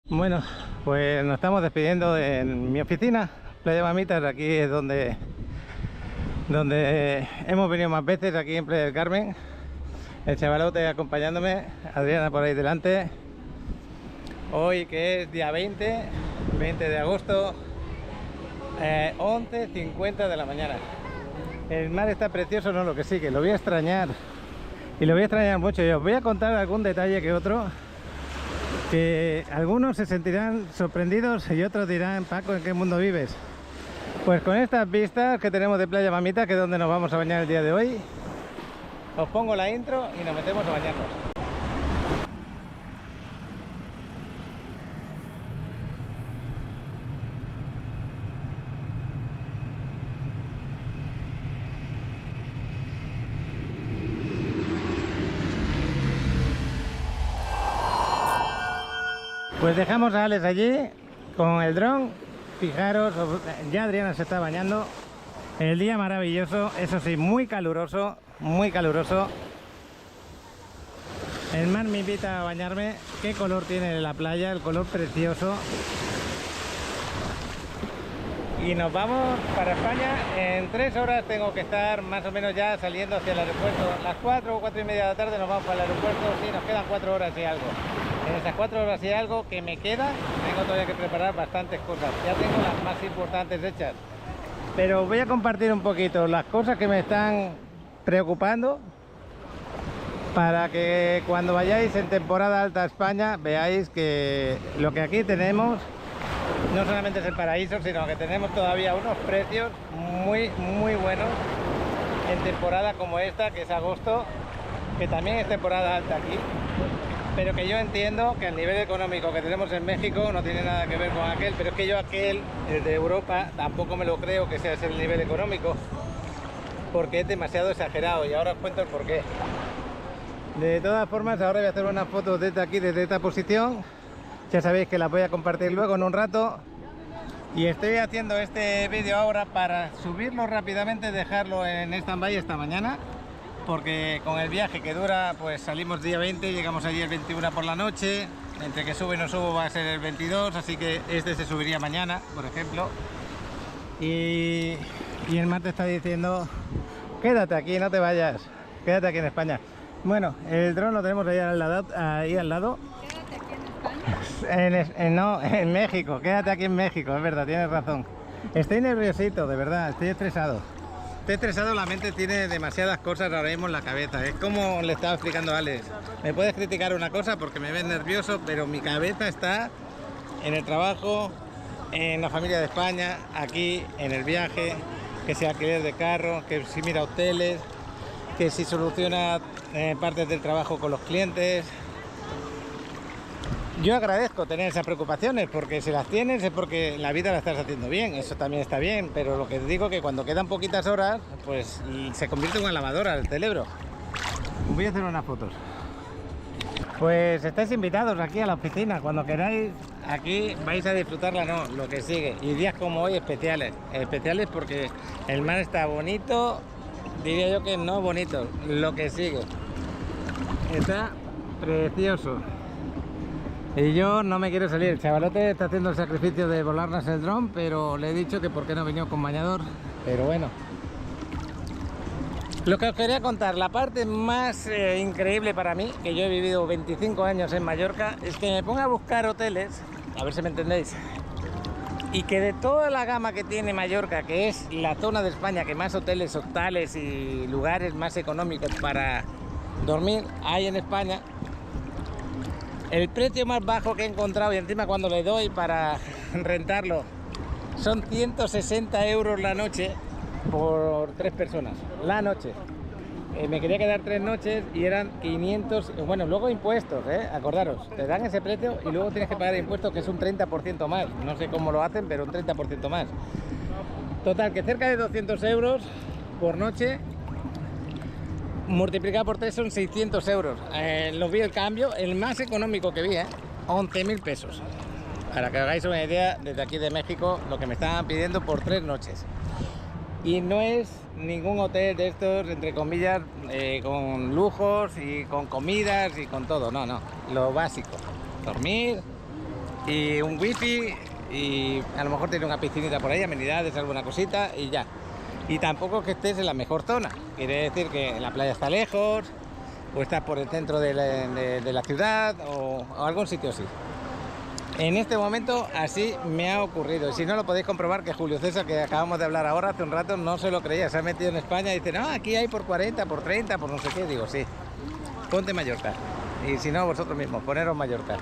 Bueno, pues nos estamos despidiendo en mi oficina, Playa Mamitas. Aquí es donde hemos venido más veces, aquí en Playa del Carmen. El chavalote acompañándome, Adriana por ahí delante. Hoy que es día 20 de agosto, 11:50 de la mañana. El mar está precioso, no, lo que sí, que lo voy a extrañar. Y lo voy a extrañar mucho. Y os voy a contar algún detalle que otro, que algunos se sentirán sorprendidos y otros dirán: Paco, ¿en qué mundo vives? Pues con estas vistas que tenemos de Playa Mamita, que es donde nos vamos a bañar el día de hoy, os pongo la intro y nos metemos a bañarnos. Pues dejamos a Alex allí con el dron. Fijaros, ya Adriana se está bañando. El día maravilloso, eso sí, muy caluroso, muy caluroso. El mar me invita a bañarme. Qué color tiene la playa, el color precioso. Y nos vamos para España. En 3 horas tengo que estar más o menos ya saliendo hacia el aeropuerto. A las 4 o 4 y media de la tarde nos vamos para el aeropuerto. Sí, nos quedan 4 horas y algo. En esas 4 horas y algo que me queda, tengo todavía que preparar bastantes cosas. Ya tengo las más importantes hechas. Pero voy a compartir un poquito las cosas que me están preocupando, para que cuando vayáis en temporada alta a España veáis que lo que aquí tenemos no solamente es el paraíso, sino que tenemos todavía unos precios muy buenos en temporada como esta, que es agosto, que también es temporada alta aquí, pero que yo entiendo que el nivel económico que tenemos en México no tiene nada que ver con aquel, pero es que yo aquel, el de Europa, tampoco me lo creo que sea ese el nivel económico, porque es demasiado exagerado, y ahora os cuento el porqué. De todas formas, ahora voy a hacer unas fotos desde aquí, desde esta posición. Ya sabéis que las voy a compartir luego en un rato. Y estoy haciendo este vídeo ahora para subirlo rápidamente, dejarlo en stand-by esta mañana, porque con el viaje que dura, pues salimos día 20, llegamos allí el 21 por la noche. Entre que subo y no subo va a ser el 22, así que este se subiría mañana, por ejemplo. Y el mar te está diciendo: quédate aquí, no te vayas, quédate aquí en España. Bueno, el dron lo tenemos ahí al lado. Quédate aquí en España. No, en México, quédate aquí en México, es verdad, tienes razón. Estoy nerviosito, de verdad, estoy estresado. La mente tiene demasiadas cosas ahora mismo en la cabeza. Es como le estaba explicando a Alex. Me puedes criticar una cosa porque me ves nervioso, pero mi cabeza está en el trabajo, en la familia de España, aquí, en el viaje, que si alquiler de carro, que si mira hoteles, que si soluciona partes del trabajo con los clientes. Yo agradezco tener esas preocupaciones, porque si las tienes es porque la vida la estás haciendo bien, eso también está bien, pero lo que digo que cuando quedan poquitas horas, pues se convierte en una lavadora el cerebro. Voy a hacer unas fotos. Pues estáis invitados aquí a la oficina, cuando queráis, aquí vais a disfrutarla, no, lo que sigue. Y días como hoy especiales porque el mar está bonito, diría yo que no bonito, lo que sigue. Está precioso. Y yo no me quiero salir. El chavalote está haciendo el sacrificio de volarnos el dron, pero le he dicho que por qué no venido con bañador. Pero bueno. Lo que os quería contar, la parte más increíble para mí, que yo he vivido 25 años en Mallorca, es que me pongo a buscar hoteles, a ver si me entendéis, y que de toda la gama que tiene Mallorca, que es la zona de España que más hoteles, hostales y lugares más económicos para dormir hay en España, el precio más bajo que he encontrado, y encima cuando le doy para rentarlo, son 160 euros la noche por 3 personas, la noche. Me quería quedar 3 noches y eran 500, bueno, luego impuestos, acordaros, te dan ese precio y luego tienes que pagar impuestos, que es un 30% más, no sé cómo lo hacen, pero un 30% más. Total, que cerca de 200 euros por noche, multiplicado por 3 son 600 euros. Los vi el cambio, el más económico que vi, 11.000 pesos. Para que hagáis una idea, desde aquí de México, lo que me estaban pidiendo por 3 noches. Y no es ningún hotel de estos, entre comillas, con lujos y con comidas y con todo, no, lo básico. Dormir, y un wifi, y a lo mejor tiene una piscinita por ahí, amenidades, alguna cosita y ya. Y tampoco que estés en la mejor zona, quiere decir que la playa está lejos, o estás por el centro de la ciudad, o algún sitio así. En este momento así me ha ocurrido, y si no lo podéis comprobar, que Julio César, que acabamos de hablar ahora hace un rato, no se lo creía, se ha metido en España y dice, no, aquí hay por 40, por 30, por no sé qué. Digo, sí, ponte Mallorca, y si no, vosotros mismos, poneros Mallorca.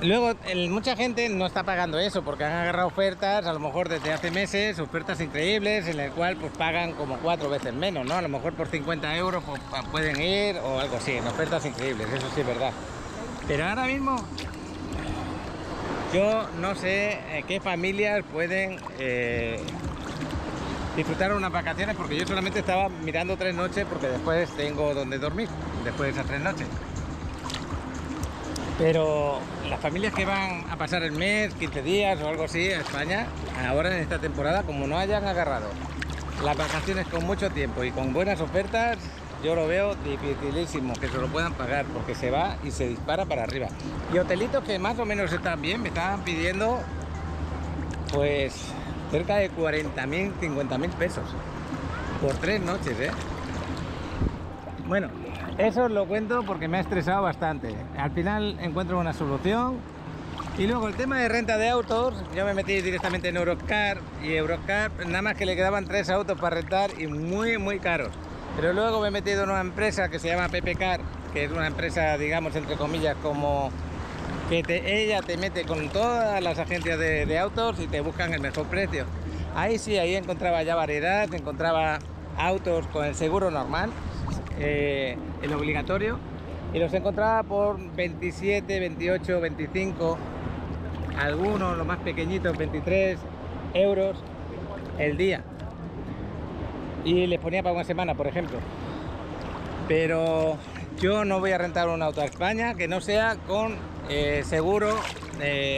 Luego, mucha gente no está pagando eso porque han agarrado ofertas, a lo mejor desde hace meses, ofertas increíbles, en el cual pues pagan como 4 veces menos, ¿no? A lo mejor por 50 euros pues, pueden ir o algo así, en ofertas increíbles, eso sí es verdad. Pero ahora mismo yo no sé qué familias pueden disfrutar unas vacaciones, porque yo solamente estaba mirando 3 noches porque después tengo donde dormir, después de esas 3 noches. Pero las familias que van a pasar el mes, 15 días o algo así a España, ahora en esta temporada, como no hayan agarrado las vacaciones con mucho tiempo y con buenas ofertas, yo lo veo dificilísimo que se lo puedan pagar, porque se va y se dispara para arriba. Y hotelitos que más o menos están bien, me estaban pidiendo pues cerca de 40.000, 50.000 pesos por 3 noches, ¿eh? Bueno, eso os lo cuento porque me ha estresado bastante. Al final encuentro una solución. Y luego el tema de renta de autos, yo me metí directamente en Eurocar, y Eurocar nada más que le quedaban 3 autos para rentar y muy caros. Pero luego me he metido en una empresa que se llama PPCar, que es una empresa, digamos, entre comillas, como que ella te mete con todas las agencias de autos y te buscan el mejor precio. Ahí sí, ahí encontraba ya variedad, encontraba autos con el seguro normal, el obligatorio, y los encontraba por 27, 28, 25, algunos, los más pequeñitos, 23 euros el día. Y les ponía para una semana, por ejemplo. Pero yo no voy a rentar un auto a España que no sea con seguro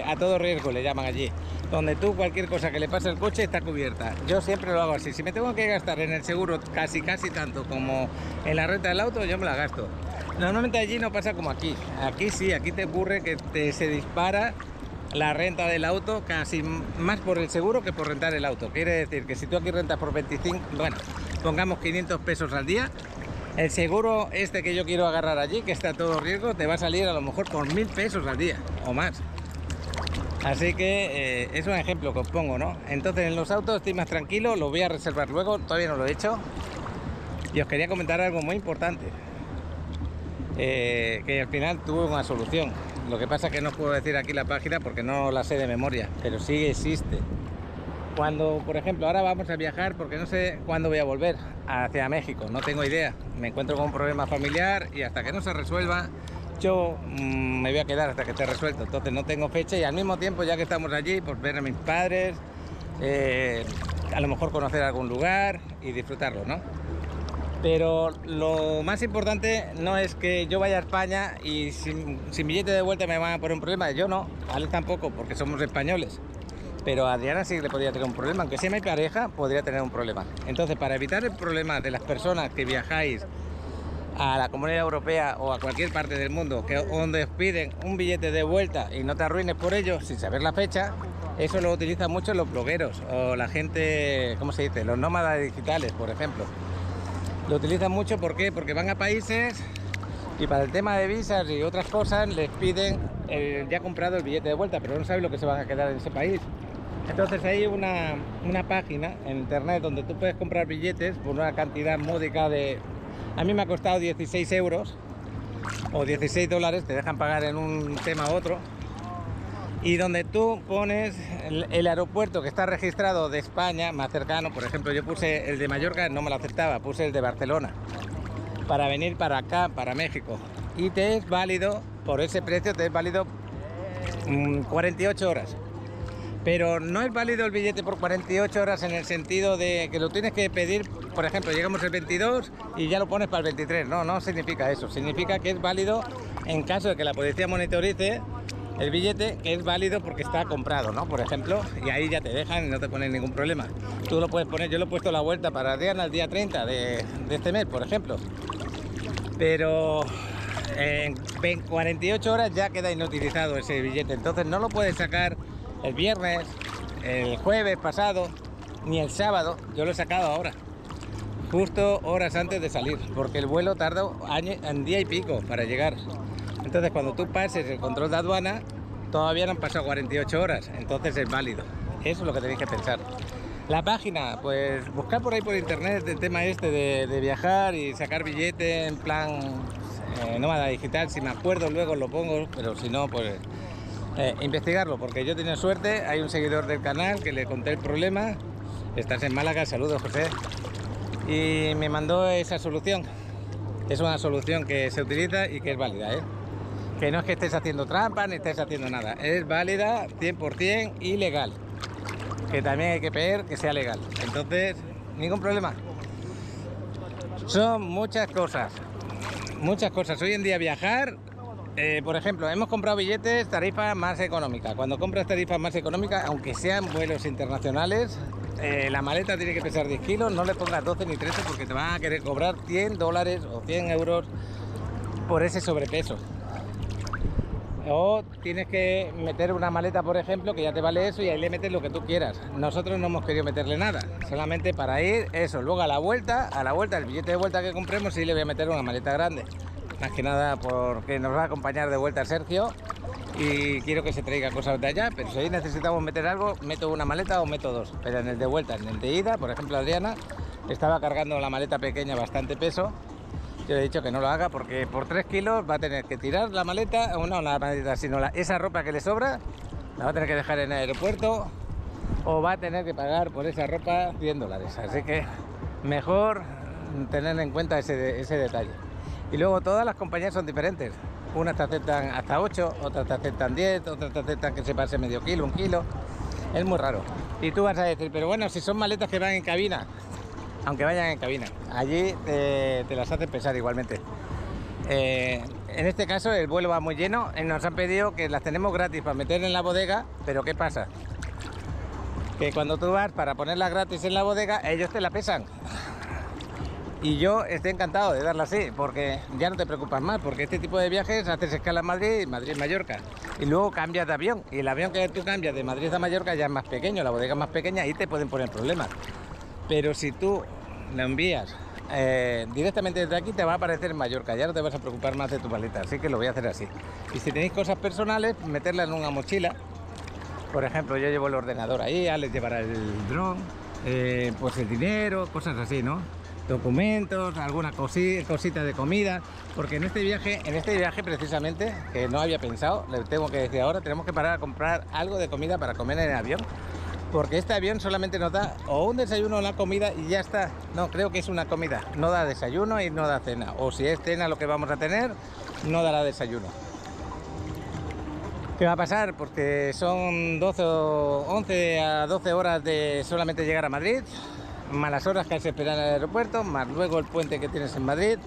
a todo riesgo, le llaman allí, donde tú cualquier cosa que le pase al coche está cubierta. Yo siempre lo hago así. Si me tengo que gastar en el seguro casi tanto como en la renta del auto, yo me la gasto. Normalmente allí no pasa como aquí. Aquí sí, aquí te ocurre que se dispara la renta del auto casi más por el seguro que por rentar el auto. Quiere decir que si tú aquí rentas por 25, bueno, pongamos 500 pesos al día, el seguro este que yo quiero agarrar allí, que está a todo riesgo, te va a salir a lo mejor por 1000 pesos al día o más. Así que es un ejemplo que os pongo, ¿no? Entonces en los autos estoy más tranquilo, lo voy a reservar luego, todavía no lo he hecho. Y os quería comentar algo muy importante, que al final tuve una solución. Lo que pasa es que no puedo decir aquí la página porque no la sé de memoria, pero sí existe. Cuando, por ejemplo, ahora vamos a viajar porque no sé cuándo voy a volver hacia México, no tengo idea. Me encuentro con un problema familiar y hasta que no se resuelva, yo me voy a quedar hasta que esté resuelto. Entonces no tengo fecha, y al mismo tiempo, ya que estamos allí, pues ver a mis padres, a lo mejor conocer algún lugar y disfrutarlo, ¿no? Pero lo más importante no es que yo vaya a España y sin billete de vuelta me van a poner un problema. Yo no, Alex tampoco, porque somos españoles. Pero a Adriana sí le podría tener un problema, aunque sea mi pareja, podría tener un problema. Entonces, para evitar el problema de las personas que viajáis a la Comunidad Europea o a cualquier parte del mundo, donde os piden un billete de vuelta y no te arruines por ello sin saber la fecha, eso lo utilizan mucho los blogueros o la gente, ¿cómo se dice?, los nómadas digitales, por ejemplo. Lo utilizan mucho, ¿por qué? Porque van a países y para el tema de visas y otras cosas les piden ya comprado el billete de vuelta, pero no saben lo que se van a quedar en ese país. Entonces hay una página en internet donde tú puedes comprar billetes por una cantidad módica de... A mí me ha costado 16 euros o 16 dólares, te dejan pagar en un tema u otro, y donde tú pones el aeropuerto que está registrado de España más cercano. Por ejemplo, yo puse el de Mallorca, no me lo aceptaba, puse el de Barcelona para venir para acá, para México, y te es válido, por ese precio te es válido 48 horas. Pero no es válido el billete por 48 horas en el sentido de que lo tienes que pedir, por ejemplo, llegamos el 22 y ya lo pones para el 23. No, no significa eso. Significa que es válido en caso de que la policía monitorice el billete, que es válido porque está comprado, ¿no? Por ejemplo, y ahí ya te dejan y no te ponen ningún problema. Tú lo puedes poner, yo lo he puesto a la vuelta para Adriana el día 30 de este mes, por ejemplo. Pero En 48 horas ya queda inutilizado ese billete, entonces no lo puedes sacar el viernes, el jueves pasado, ni el sábado. Yo lo he sacado ahora, justo horas antes de salir, porque el vuelo tarda un día y pico para llegar. Entonces cuando tú pases el control de aduana, todavía no han pasado 48 horas, entonces es válido. Eso es lo que tenéis que pensar. La página, pues buscar por ahí por internet el tema este de viajar y sacar billete en plan nómada digital. Si me acuerdo luego lo pongo, pero si no, pues investigarlo, porque yo he tenido suerte. Hay un seguidor del canal que le conté el problema. Estás en Málaga, saludos José, y me mandó esa solución. Es una solución que se utiliza y que es válida, que no es que estés haciendo trampa ni estés haciendo nada, es válida 100% y legal, que también hay que pedir que sea legal. Entonces, ningún problema. Son muchas cosas hoy en día viajar. Por ejemplo, hemos comprado billetes tarifa más económica. Cuando compras tarifas más económicas, aunque sean vuelos internacionales, la maleta tiene que pesar 10 kilos, no le pongas 12 ni 13 porque te van a querer cobrar $100 o 100 euros por ese sobrepeso. O tienes que meter una maleta, por ejemplo, que ya te vale eso, y ahí le metes lo que tú quieras. Nosotros no hemos querido meterle nada, solamente para ir eso. Luego a la vuelta, el billete de vuelta que compremos, sí le voy a meter una maleta grande. Más que nada porque nos va a acompañar de vuelta Sergio y quiero que se traiga cosas de allá, pero si ahí necesitamos meter algo, meto una maleta o meto dos. Pero en el de vuelta, en el de ida, por ejemplo, Adriana estaba cargando la maleta pequeña, bastante peso. Yo he dicho que no lo haga porque por 3 kilos va a tener que tirar la maleta, o no la maleta, sino esa ropa que le sobra, la va a tener que dejar en el aeropuerto o va a tener que pagar por esa ropa $100. Así que mejor tener en cuenta ese detalle. Y luego todas las compañías son diferentes. Unas te aceptan hasta 8, otras te aceptan 10, otras te aceptan que se pase medio kilo, 1 kilo. Es muy raro. Y tú vas a decir, pero bueno, si son maletas que van en cabina, aunque vayan en cabina, allí te las hacen pesar igualmente. En este caso el vuelo va muy lleno y nos han pedido que las tenemos gratis para meter en la bodega, pero ¿qué pasa? Que cuando tú vas para ponerlas gratis en la bodega, ellos te la pesan. Y yo estoy encantado de darla así, porque ya no te preocupas más, porque este tipo de viajes haces escala en Madrid, Madrid-Mallorca, y luego cambias de avión, y el avión que tú cambias de Madrid a Mallorca ya es más pequeño, la bodega es más pequeña y te pueden poner problemas. Pero si tú lo envías directamente desde aquí, te va a aparecer en Mallorca, ya no te vas a preocupar más de tu maleta, así que lo voy a hacer así. Y si tenéis cosas personales, meterla en una mochila. Por ejemplo, yo llevo el ordenador ahí, Alex llevará el dron, pues el dinero, cosas así, ¿no? Documentos, alguna cosita de comida, porque en este viaje precisamente, que no había pensado, le tengo que decir ahora, tenemos que parar a comprar algo de comida para comer en el avión, porque este avión solamente nos da o un desayuno o una comida y ya está. No, creo que es una comida, no da desayuno y no da cena, o si es cena lo que vamos a tener, no dará desayuno. ¿Qué va a pasar? Porque son 11 a 12 horas de solamente llegar a Madrid, más las horas que hay que esperar en el aeropuerto, más luego el puente que tienes en Madrid,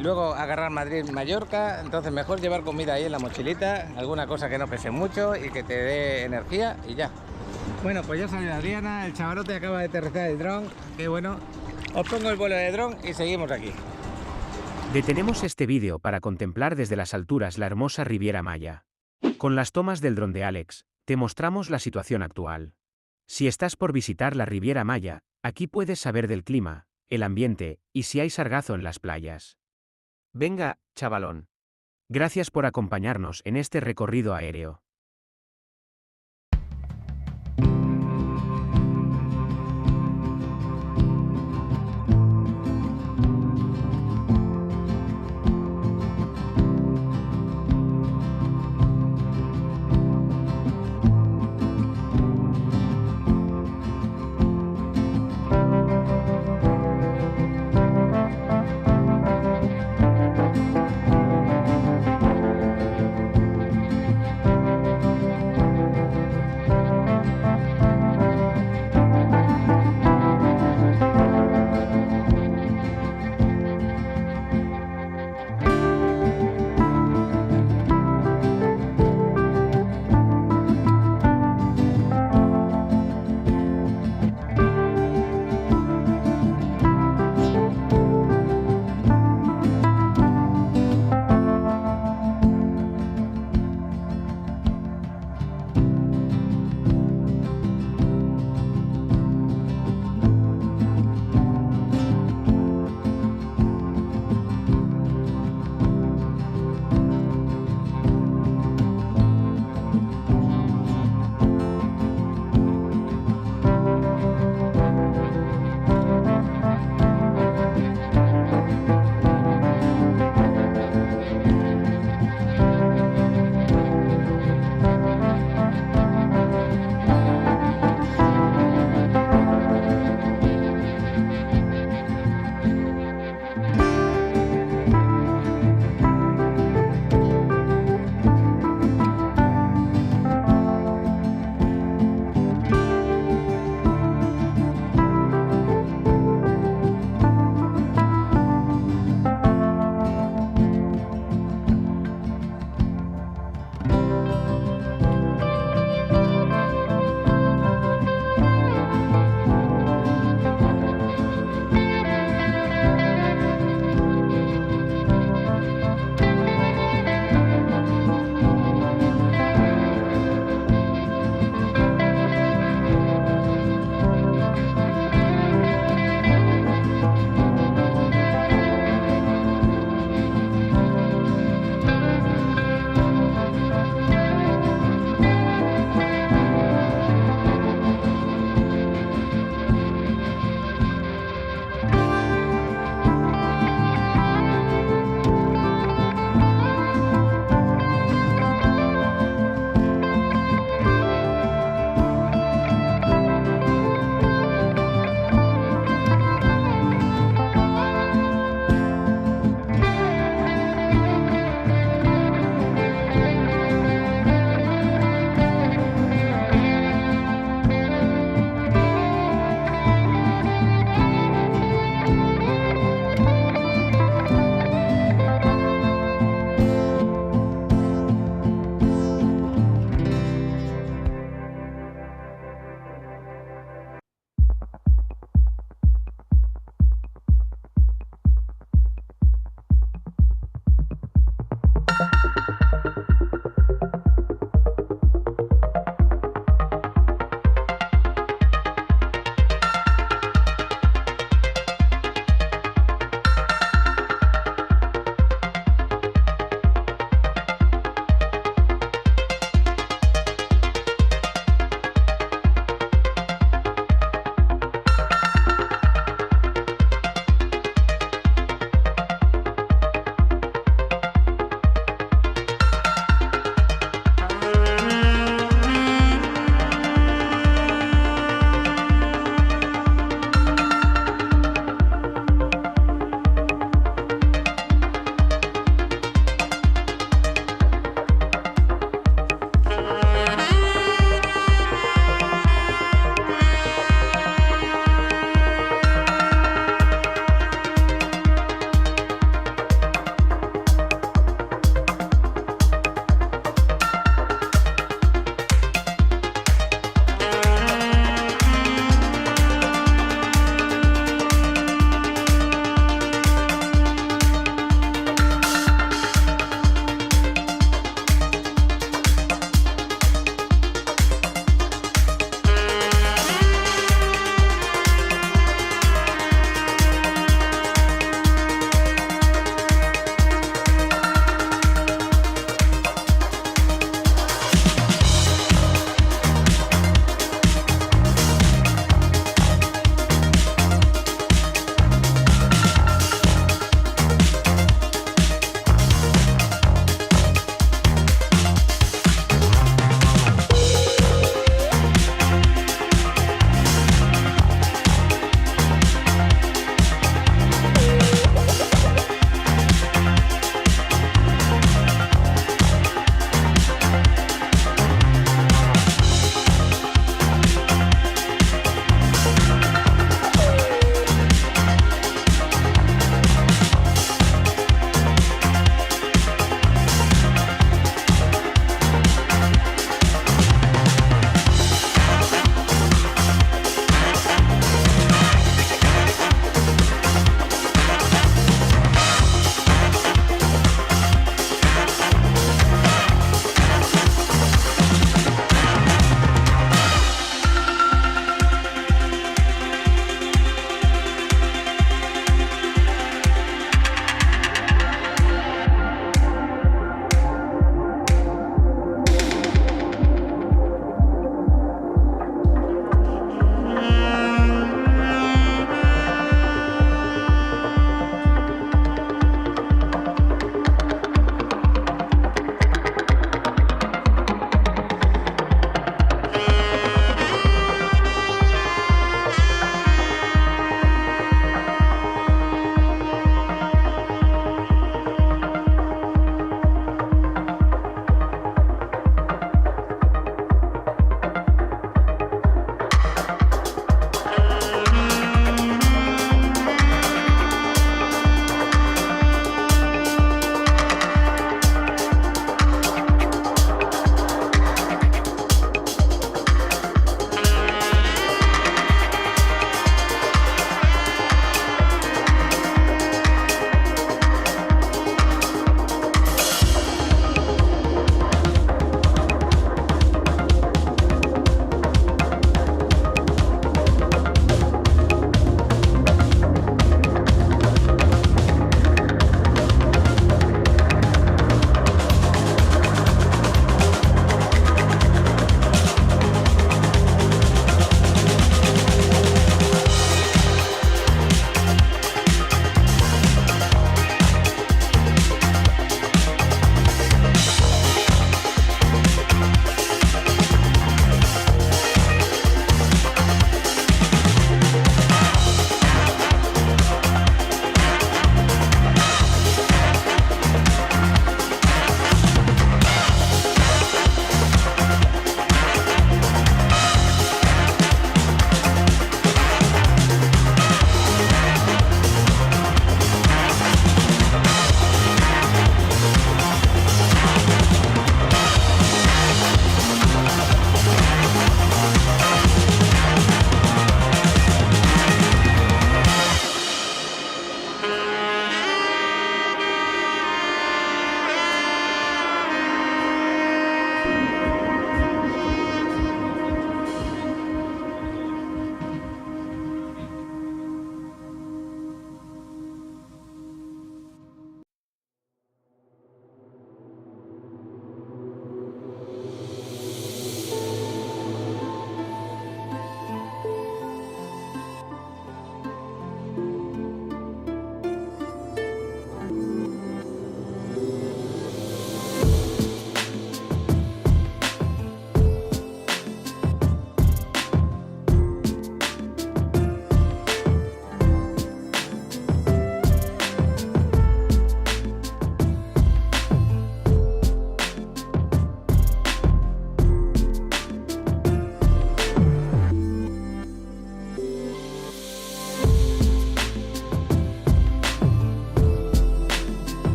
luego agarrar Madrid-Mallorca. Entonces mejor llevar comida ahí en la mochilita, alguna cosa que no pese mucho y que te dé energía y ya. Bueno, pues ya salió Adriana, el chavalote acaba de aterrizar el dron, qué bueno. Os pongo el vuelo de dron y seguimos aquí. Detenemos este vídeo para contemplar desde las alturas la hermosa Riviera Maya. Con las tomas del dron de Alex, te mostramos la situación actual. Si estás por visitar la Riviera Maya, aquí puedes saber del clima, el ambiente y si hay sargazo en las playas. Venga, chavalón. Gracias por acompañarnos en este recorrido aéreo.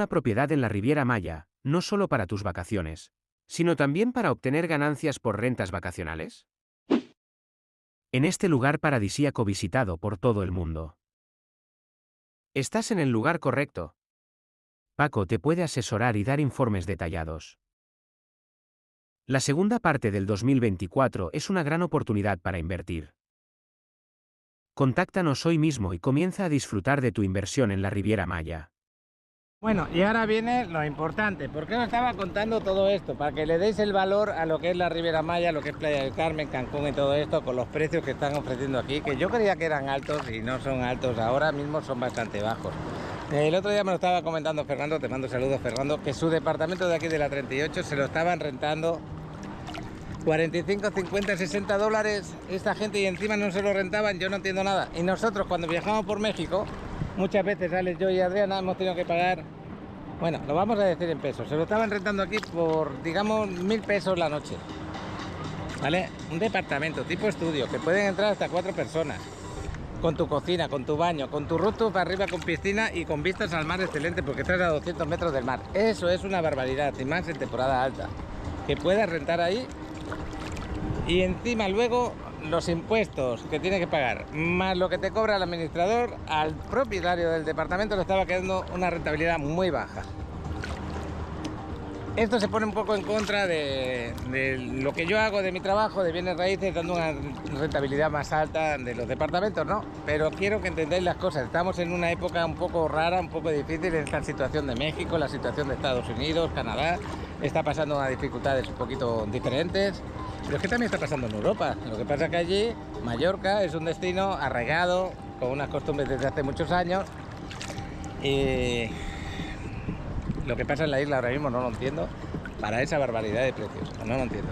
una propiedad en la Riviera Maya, no solo para tus vacaciones, sino también para obtener ganancias por rentas vacacionales? En este lugar paradisíaco visitado por todo el mundo. Estás en el lugar correcto. Paco te puede asesorar y dar informes detallados. La segunda parte del 2024 es una gran oportunidad para invertir. Contáctanos hoy mismo y comienza a disfrutar de tu inversión en la Riviera Maya. Bueno, y ahora viene lo importante. ¿Por qué os estaba contando todo esto? Para que le deis el valor a lo que es la Riviera Maya, lo que es Playa del Carmen, Cancún y todo esto, con los precios que están ofreciendo aquí, que yo creía que eran altos y no son altos, ahora mismo son bastante bajos. El otro día me lo estaba comentando Fernando, te mando saludos Fernando, que su departamento de aquí de la 38 se lo estaban rentando 45, 50, 60 dólares esta gente, y encima no se lo rentaban. Yo no entiendo nada. Y nosotros cuando viajamos por México, muchas veces Alex, yo y Adriana hemos tenido que pagar, bueno, lo vamos a decir en pesos, se lo estaban rentando aquí por, digamos, 1000 pesos la noche, ¿vale? Un departamento tipo estudio, que pueden entrar hasta 4 personas, con tu cocina, con tu baño, con tu rooftop arriba con piscina y con vistas al mar excelente, porque estás a 200 metros del mar. Eso es una barbaridad, y más en temporada alta, que puedas rentar ahí. Y encima luego los impuestos que tienes que pagar, más lo que te cobra el administrador, al propietario del departamento le estaba quedando una rentabilidad muy baja. Esto se pone un poco en contra de lo que yo hago de mi trabajo de bienes raíces, dando una rentabilidad más alta de los departamentos, ¿no? Pero quiero que entendáis las cosas. Estamos en una época un poco rara, un poco difícil, en esta situación de México, la situación de Estados Unidos, Canadá, está pasando unas dificultades un poquito diferentes. Pero es que también está pasando en Europa. Lo que pasa es que allí, Mallorca es un destino arraigado, con unas costumbres desde hace muchos años. Y lo que pasa en la isla ahora mismo no lo entiendo, para esa barbaridad de precios, no lo entiendo.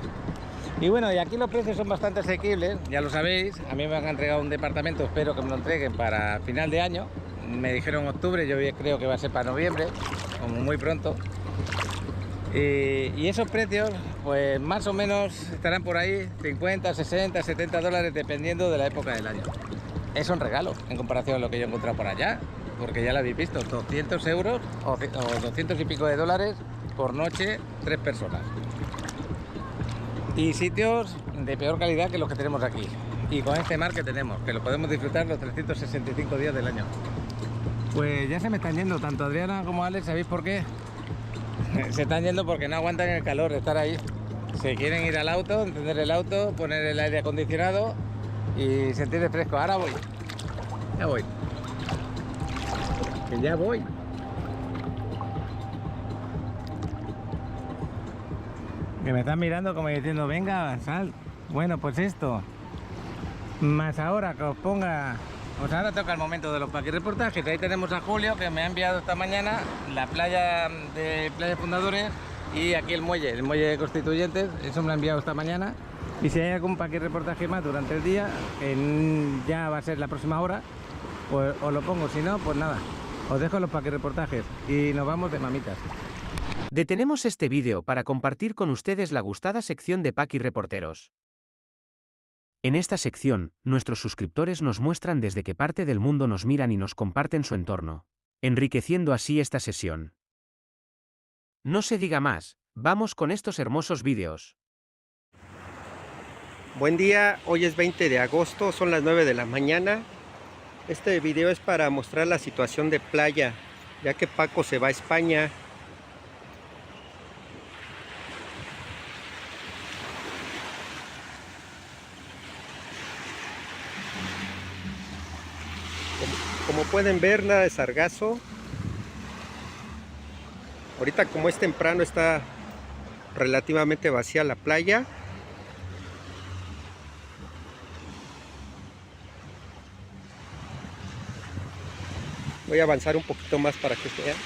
Y bueno, y aquí los precios son bastante asequibles, ya lo sabéis. A mí me han entregado un departamento, espero que me lo entreguen para final de año. Me dijeron octubre, yo creo que va a ser para noviembre, como muy pronto. Y esos precios, pues más o menos estarán por ahí 50, 60, 70 dólares dependiendo de la época del año. Es un regalo en comparación a lo que yo he encontrado por allá, porque ya lo habéis visto, 200 euros o 200 y pico de dólares por noche, 3 personas. Y sitios de peor calidad que los que tenemos aquí. Y con este mar que tenemos, que lo podemos disfrutar los 365 días del año. Pues ya se me están yendo, tanto Adriana como Alex, ¿sabéis por qué? Se están yendo porque no aguantan el calor de estar ahí. Se quieren ir al auto, encender el auto, poner el aire acondicionado y sentir el fresco. Ahora voy. Ya voy. Que ya voy. Que me están mirando como diciendo, venga, sal. Bueno, pues esto. Más ahora que os ponga... Pues ahora toca el momento de los paquirreportajes. Ahí tenemos a Julio, que me ha enviado esta mañana la playa de Playa Fundadores y aquí el muelle de Constituyentes. Eso me lo ha enviado esta mañana. Y si hay algún paquirreportaje más durante el día, que ya va a ser la próxima hora, pues os lo pongo. Si no, pues nada, os dejo los paquirreportajes y nos vamos de mamitas. Detenemos este vídeo para compartir con ustedes la gustada sección de Paquirreporteros. En esta sección, nuestros suscriptores nos muestran desde qué parte del mundo nos miran y nos comparten su entorno, enriqueciendo así esta sesión. No se diga más, vamos con estos hermosos vídeos. Buen día, hoy es 20 de agosto, son las 9 de la mañana. Este video es para mostrar la situación de playa, ya que Paco se va a España. Como pueden ver, nada de sargazo. Ahorita, como es temprano, está relativamente vacía la playa. Voy a avanzar un poquito más para que vean.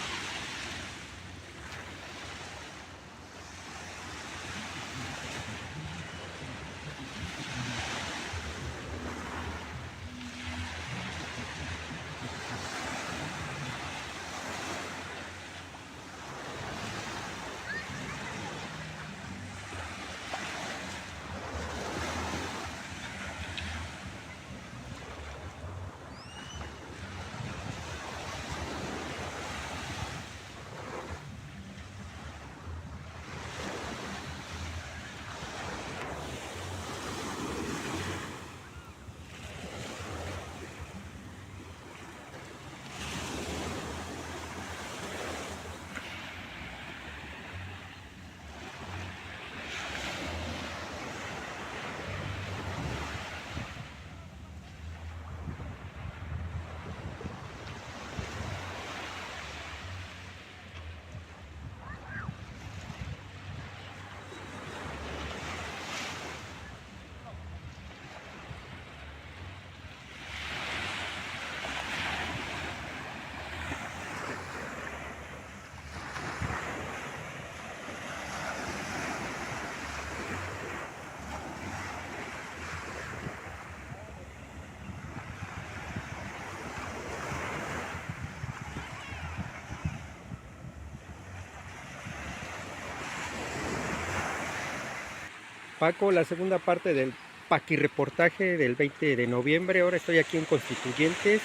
Paco, la segunda parte del paquirreportaje del 20 de noviembre. Ahora estoy aquí en Constituyentes.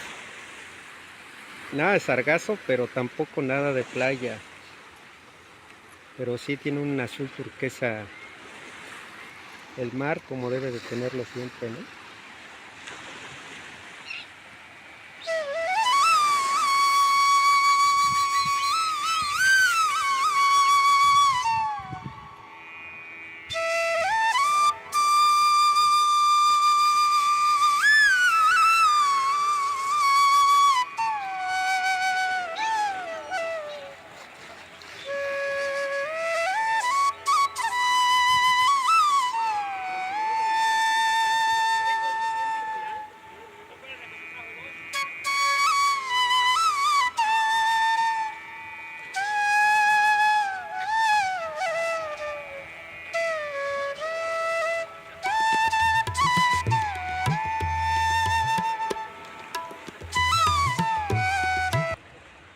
Nada de sargazo, pero tampoco nada de playa. Pero sí tiene un azul turquesa el mar, como debe de tenerlo siempre, ¿no?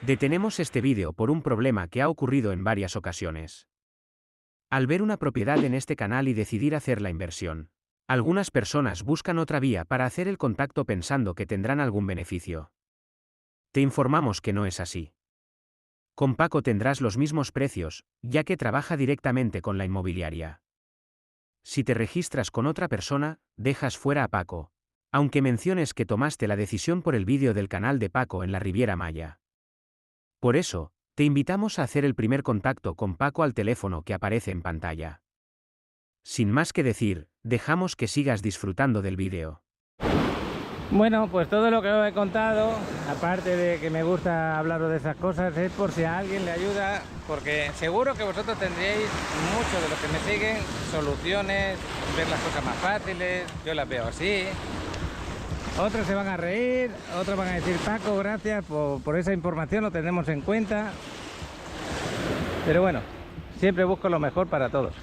Detenemos este vídeo por un problema que ha ocurrido en varias ocasiones. Al ver una propiedad en este canal y decidir hacer la inversión, algunas personas buscan otra vía para hacer el contacto pensando que tendrán algún beneficio. Te informamos que no es así. Con Paco tendrás los mismos precios, ya que trabaja directamente con la inmobiliaria. Si te registras con otra persona, dejas fuera a Paco, aunque menciones que tomaste la decisión por el vídeo del canal de Paco en la Riviera Maya. Por eso, te invitamos a hacer el primer contacto con Paco al teléfono que aparece en pantalla. Sin más que decir, dejamos que sigas disfrutando del vídeo. Bueno, pues todo lo que os he contado, aparte de que me gusta hablaros de esas cosas, es por si a alguien le ayuda, porque seguro que vosotros tendríais, muchos de los que me siguen, soluciones, ver las cosas más fáciles. Yo las veo así. Otros se van a reír, otros van a decir: Paco, gracias por esa información, lo tenemos en cuenta. Pero bueno, siempre busco lo mejor para todos.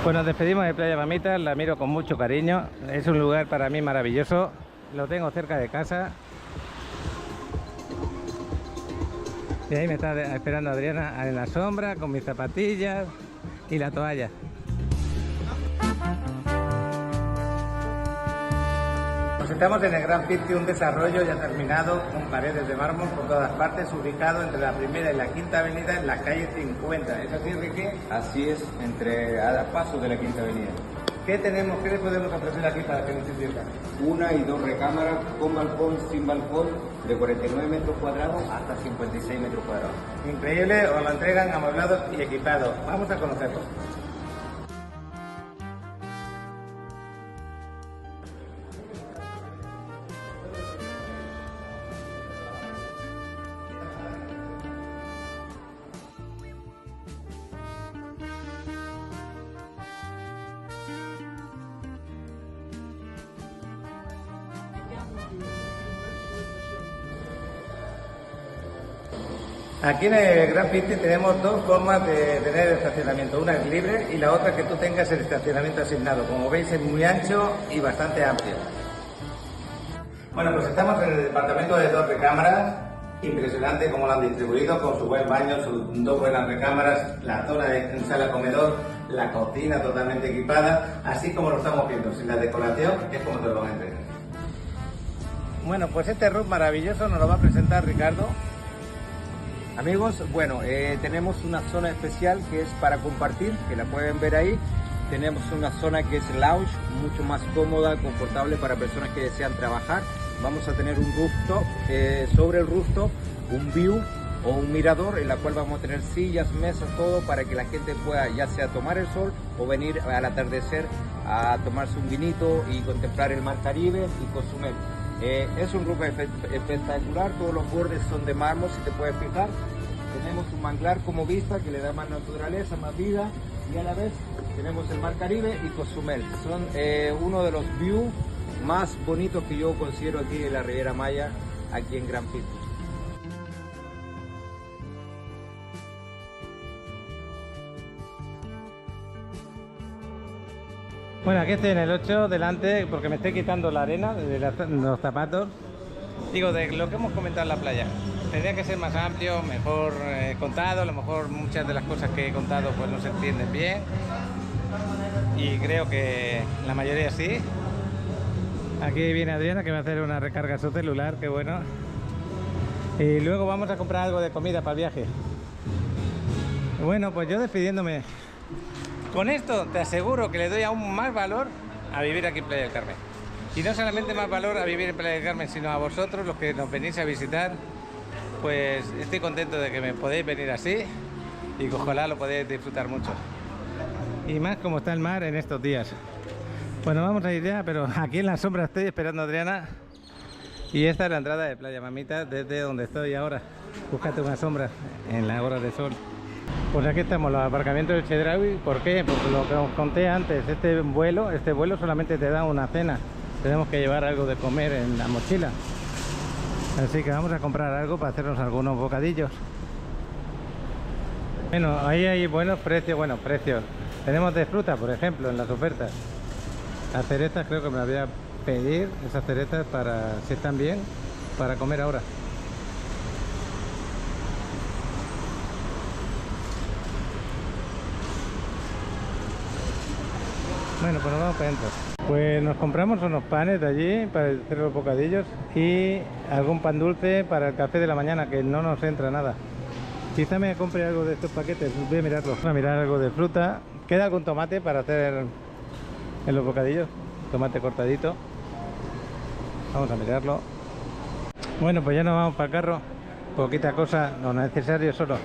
Pues nos despedimos de Playa Mamitas, la miro con mucho cariño. Es un lugar para mí maravilloso, lo tengo cerca de casa. Y ahí me está esperando Adriana en la sombra con mis zapatillas y la toalla. Pues estamos en el Gran Pitque, un desarrollo ya terminado con paredes de mármol por todas partes, ubicado entre la primera y la quinta avenida en la calle 50. ¿Es así, Ricky? Así es, a paso de la quinta avenida. ¿Qué tenemos? ¿Qué le podemos ofrecer aquí para que nos entiendan? 1 y 2 recámaras con balcón, sin balcón, de 49 metros cuadrados hasta 56 metros cuadrados. Increíble, os lo entregan amueblados y equipados. Vamos a conocerlos. Aquí en el Gran Pitque tenemos dos formas de tener el estacionamiento. Una es libre y la otra que tú tengas el estacionamiento asignado. Como veis, es muy ancho y bastante amplio. Bueno, pues estamos en el departamento de 2 recámaras. Impresionante cómo lo han distribuido, con su buen baño, sus 2 buenas recámaras, la zona de sala-comedor, la cocina totalmente equipada, así como lo estamos viendo. Sin la decoración es como te lo van a entregar. Bueno, pues este room maravilloso nos lo va a presentar Ricardo. Amigos, bueno, tenemos una zona especial que es para compartir, que la pueden ver ahí. Tenemos una zona que es lounge, mucho más cómoda, confortable para personas que desean trabajar. Vamos a tener un rooftop, sobre el rooftop un view o un mirador en la cual vamos a tener sillas, mesas, todo para que la gente pueda ya sea tomar el sol o venir al atardecer a tomarse un vinito y contemplar el mar Caribe y Cozumel. Es un roof espectacular, todos los bordes son de mármol, si te puedes fijar. Tenemos un manglar como vista que le da más naturaleza, más vida, y a la vez tenemos el mar Caribe y Cozumel. Son uno de los views más bonitos que yo considero aquí en la Riviera Maya, aquí en Gran Pitque. Bueno, aquí estoy en el 8 delante porque me estoy quitando la arena de los zapatos. Digo, de lo que hemos comentado en la playa. Tendría que ser más amplio, mejor contado. A lo mejor muchas de las cosas que he contado pues no se entienden bien. Y creo que la mayoría sí. Aquí viene Adriana que va a hacer una recarga a su celular, qué bueno. Y luego vamos a comprar algo de comida para el viaje. Bueno, pues yo despidiéndome. Con esto te aseguro que le doy aún más valor a vivir aquí en Playa del Carmen. Y no solamente más valor a vivir en Playa del Carmen, sino a vosotros, los que nos venís a visitar. Pues estoy contento de que me podéis venir así y que ojalá lo podéis disfrutar mucho. Y más como está el mar en estos días. Bueno, vamos a ir ya, pero aquí en la sombra estoy esperando a Adriana. Y esta es la entrada de Playa Mamita desde donde estoy ahora. Búscate una sombra en la hora de sol. Pues aquí estamos, los aparcamientos del Chedraui. ¿Por qué? Porque lo que os conté antes, este vuelo solamente te da una cena. Tenemos que llevar algo de comer en la mochila. Así que vamos a comprar algo para hacernos algunos bocadillos. Bueno, ahí hay buenos precios, Tenemos de fruta, por ejemplo, en las ofertas. Las cerezas creo que me las voy a pedir, esas cerezas, para, si están bien, para comer ahora. Bueno, pues nos vamos para adentro. Pues nos compramos unos panes de allí para hacer los bocadillos y algún pan dulce para el café de la mañana, que no nos entra nada. Quizá me compre algo de estos paquetes, voy a mirarlo. Voy a mirar algo de fruta. Queda algún tomate para hacer en los bocadillos, tomate cortadito. Vamos a mirarlo. Bueno, pues ya nos vamos para el carro. Poquita cosa, lo necesario solo.